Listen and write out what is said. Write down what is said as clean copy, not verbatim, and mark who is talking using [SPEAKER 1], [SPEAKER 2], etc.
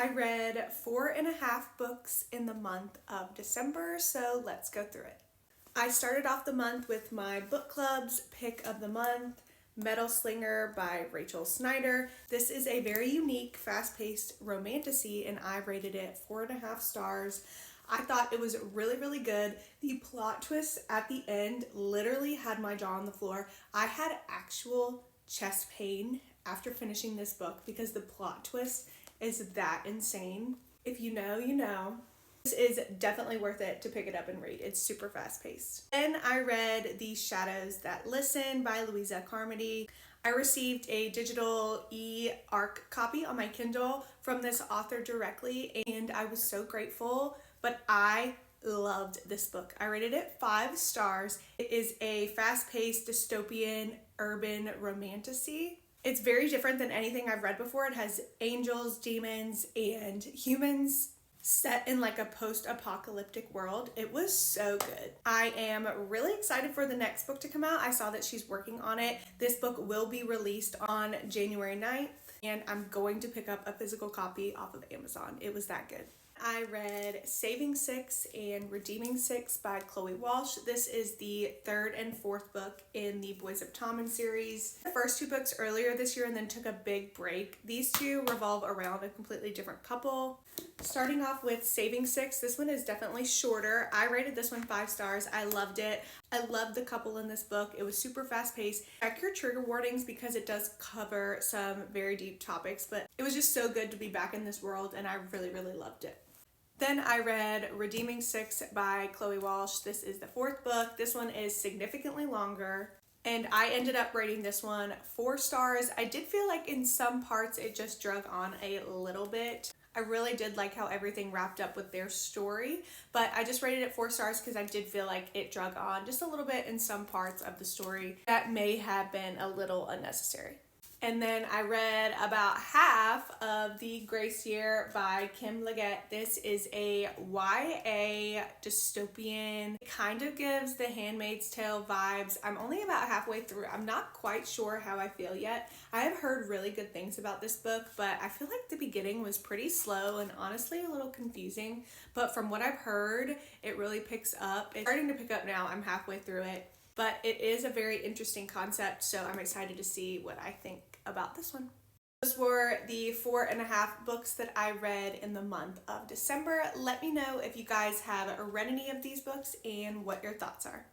[SPEAKER 1] I read 4.5 books in the month of December, so let's go through it. I started off the month with my book club's pick of the month, Metal Slinger by Rachel Snyder. This is a very unique, fast-paced romantasy, and I rated it 4.5 stars. I thought it was really, really good. The plot twist at the end literally had my jaw on the floor. I had actual chest pain after finishing this book because the plot twist is that insane. If you know, you know. This is definitely worth it to pick it up and read. It's super fast paced. Then I read The Shadows That Listen by Louisa Carmody. I received a digital e-arc copy on my Kindle from this author directly, and I was so grateful, but I loved this book. I rated it 5 stars. It is a fast-paced dystopian urban romantasy. It's very different than anything I've read before. It has angels, demons, and humans set in like a post-apocalyptic world. It was so good. I am really excited for the next book to come out. I saw that she's working on it. This book will be released on January 9th, and I'm going to pick up a physical copy off of Amazon. It was that good. I read Saving Six and Redeeming Six by Chloe Walsh. This is the 3rd and 4th book in the Boys of Tommen series. The first 2 books earlier this year and then took a big break. These 2 revolve around a completely different couple. Starting off with Saving Six, this one is definitely shorter. I rated this one 5 stars. I loved it. I loved the couple in this book. It was super fast paced. Check your trigger warnings because it does cover some very deep topics, but it was just so good to be back in this world, and I really, really loved it. Then I read Redeeming Six by Chloe Walsh. This is the 4th book. This one is significantly longer, and I ended up rating this one 4 stars. I did feel like in some parts it just drug on a little bit. I really did like how everything wrapped up with their story, but I just rated it 4 stars because I did feel like it drug on just a little bit in some parts of the story that may have been a little unnecessary. And then I read about half of The Grace Year by Kim Liggett. This is a YA dystopian. It kind of gives the Handmaid's Tale vibes. I'm only about halfway through. I'm not quite sure how I feel yet. I have heard really good things about this book, but I feel like the beginning was pretty slow and honestly a little confusing. But from what I've heard, it really picks up. It's starting to pick up now. I'm halfway through it. But it is a very interesting concept, so I'm excited to see what I think about this one. Those were the 4.5 books that I read in the month of December. Let me know if you guys have read any of these books and what your thoughts are.